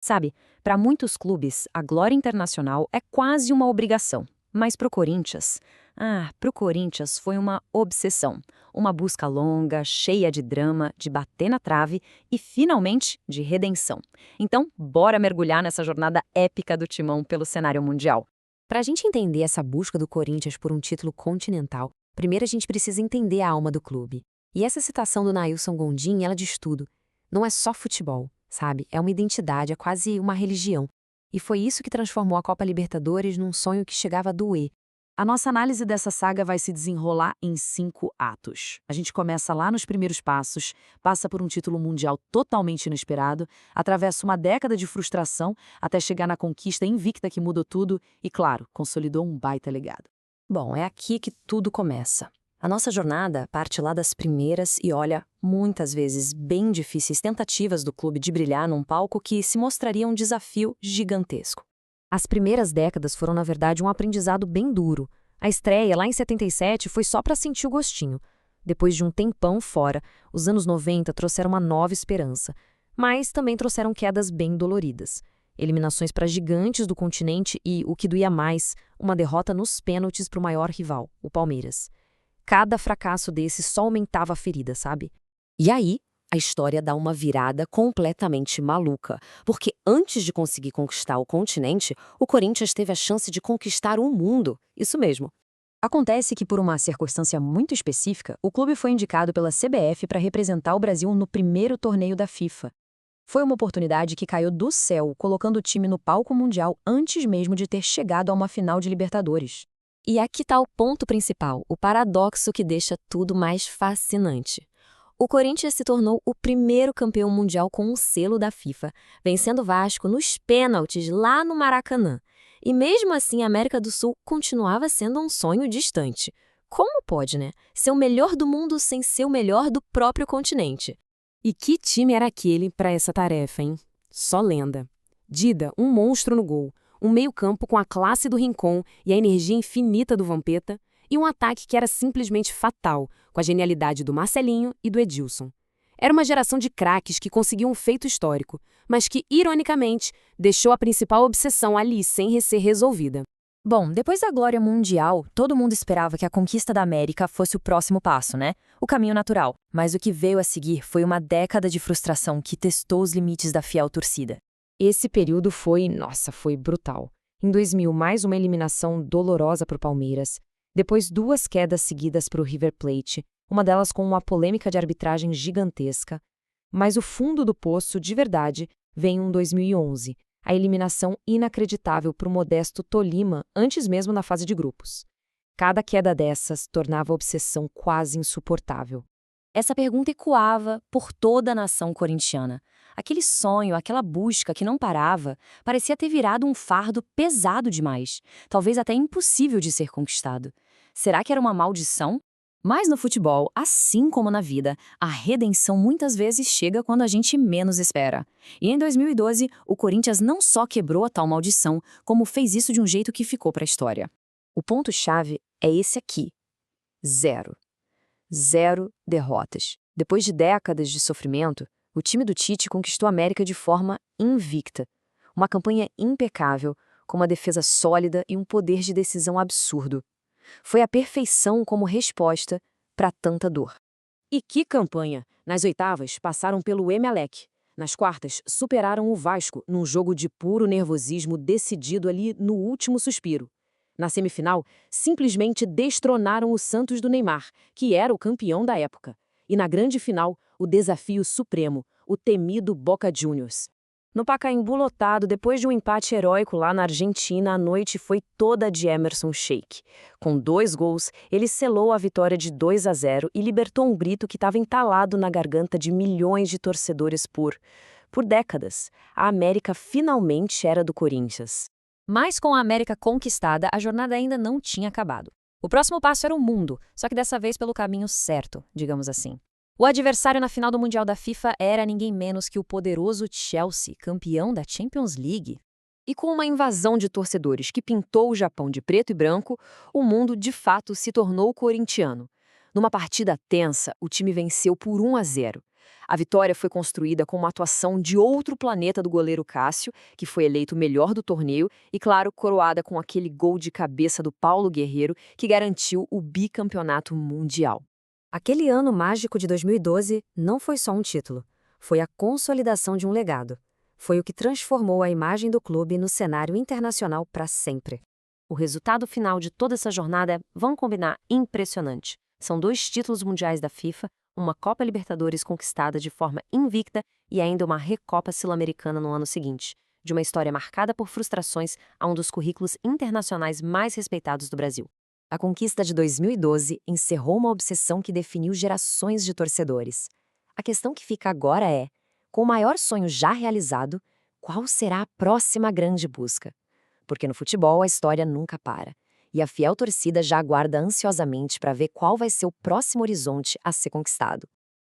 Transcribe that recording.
Sabe, para muitos clubes, a glória internacional é quase uma obrigação. Mas pro Corinthians foi uma obsessão. Uma busca longa, cheia de drama, de bater na trave e, finalmente, de redenção. Então, bora mergulhar nessa jornada épica do Timão pelo cenário mundial. Para a gente entender essa busca do Corinthians por um título continental, primeiro a gente precisa entender a alma do clube. E essa citação do Nailson Gondim, ela diz tudo. Não é só futebol, sabe? É uma identidade, é quase uma religião. E foi isso que transformou a Copa Libertadores num sonho que chegava a doer. A nossa análise dessa saga vai se desenrolar em 5 atos. A gente começa lá nos primeiros passos, passa por um título mundial totalmente inesperado, atravessa uma década de frustração até chegar na conquista invicta que mudou tudo e, claro, consolidou um baita legado. Bom, é aqui que tudo começa. A nossa jornada parte lá das primeiras e olha, muitas vezes, bem difíceis tentativas do clube de brilhar num palco que se mostraria um desafio gigantesco. As primeiras décadas foram, na verdade, um aprendizado bem duro. A estreia, lá em 77, foi só para sentir o gostinho. Depois de um tempão fora, os anos 90 trouxeram uma nova esperança. Mas também trouxeram quedas bem doloridas. Eliminações para gigantes do continente e, o que doía mais, uma derrota nos pênaltis para o maior rival, o Palmeiras. Cada fracasso desse só aumentava a ferida, sabe? E aí, a história dá uma virada completamente maluca, porque antes de conseguir conquistar o continente, o Corinthians teve a chance de conquistar o mundo. Isso mesmo. Acontece que, por uma circunstância muito específica, o clube foi indicado pela CBF para representar o Brasil no primeiro torneio da FIFA. Foi uma oportunidade que caiu do céu, colocando o time no palco mundial antes mesmo de ter chegado a uma final de Libertadores. E aqui está o ponto principal, o paradoxo que deixa tudo mais fascinante. O Corinthians se tornou o primeiro campeão mundial com um selo da FIFA, vencendo o Vasco nos pênaltis lá no Maracanã. E mesmo assim, a América do Sul continuava sendo um sonho distante. Como pode, né? Ser o melhor do mundo sem ser o melhor do próprio continente. E que time era aquele para essa tarefa, hein? Só lenda. Dida, um monstro no gol. Um meio-campo com a classe do Rincon e a energia infinita do Vampeta, e um ataque que era simplesmente fatal, com a genialidade do Marcelinho e do Edilson. Era uma geração de craques que conseguiu um feito histórico, mas que, ironicamente, deixou a principal obsessão ali sem ser resolvida. Bom, depois da glória mundial, todo mundo esperava que a conquista da América fosse o próximo passo, né? O caminho natural. Mas o que veio a seguir foi uma década de frustração que testou os limites da fiel torcida. Esse período foi brutal. Em 2000, mais uma eliminação dolorosa para o Palmeiras. Depois, 2 quedas seguidas para o River Plate, uma delas com uma polêmica de arbitragem gigantesca. Mas o fundo do poço, de verdade, vem em 2011, a eliminação inacreditável para o modesto Tolima, antes mesmo na fase de grupos. Cada queda dessas tornava a obsessão quase insuportável. Essa pergunta ecoava por toda a nação corintiana. Aquele sonho, aquela busca que não parava, parecia ter virado um fardo pesado demais, talvez até impossível de ser conquistado. Será que era uma maldição? Mas no futebol, assim como na vida, a redenção muitas vezes chega quando a gente menos espera. E em 2012, o Corinthians não só quebrou a tal maldição, como fez isso de um jeito que ficou para a história. O ponto-chave é esse aqui: 0. 0 derrotas. Depois de décadas de sofrimento, o time do Tite conquistou a América de forma invicta. Uma campanha impecável, com uma defesa sólida e um poder de decisão absurdo. Foi a perfeição como resposta para tanta dor. E que campanha! Nas oitavas, passaram pelo Emelec. Nas quartas, superaram o Vasco num jogo de puro nervosismo decidido ali no último suspiro. Na semifinal, simplesmente destronaram o Santos do Neymar, que era o campeão da época. E na grande final, o desafio supremo, o temido Boca Juniors. No Pacaembu lotado, depois de um empate heróico lá na Argentina, a noite foi toda de Emerson Sheik. Com 2 gols, ele selou a vitória de 2-0 e libertou um grito que estava entalado na garganta de milhões de torcedores por décadas. A América finalmente era do Corinthians. Mas com a América conquistada, a jornada ainda não tinha acabado. O próximo passo era o mundo, só que dessa vez pelo caminho certo, digamos assim. O adversário na final do Mundial da FIFA era ninguém menos que o poderoso Chelsea, campeão da Champions League. E com uma invasão de torcedores que pintou o Japão de preto e branco, o mundo de fato se tornou corintiano. Numa partida tensa, o time venceu por 1-0. A vitória foi construída com uma atuação de outro planeta do goleiro Cássio, que foi eleito o melhor do torneio, e, claro, coroada com aquele gol de cabeça do Paulo Guerreiro, que garantiu o bicampeonato mundial. Aquele ano mágico de 2012 não foi só um título, foi a consolidação de um legado. Foi o que transformou a imagem do clube no cenário internacional para sempre. O resultado final de toda essa jornada é, vamos combinar, impressionante. São 2 títulos mundiais da FIFA, uma Copa Libertadores conquistada de forma invicta e ainda uma Recopa Sul-Americana no ano seguinte, de uma história marcada por frustrações a um dos currículos internacionais mais respeitados do Brasil. A conquista de 2012 encerrou uma obsessão que definiu gerações de torcedores. A questão que fica agora é, com o maior sonho já realizado, qual será a próxima grande busca? Porque no futebol a história nunca para, e a fiel torcida já aguarda ansiosamente para ver qual vai ser o próximo horizonte a ser conquistado.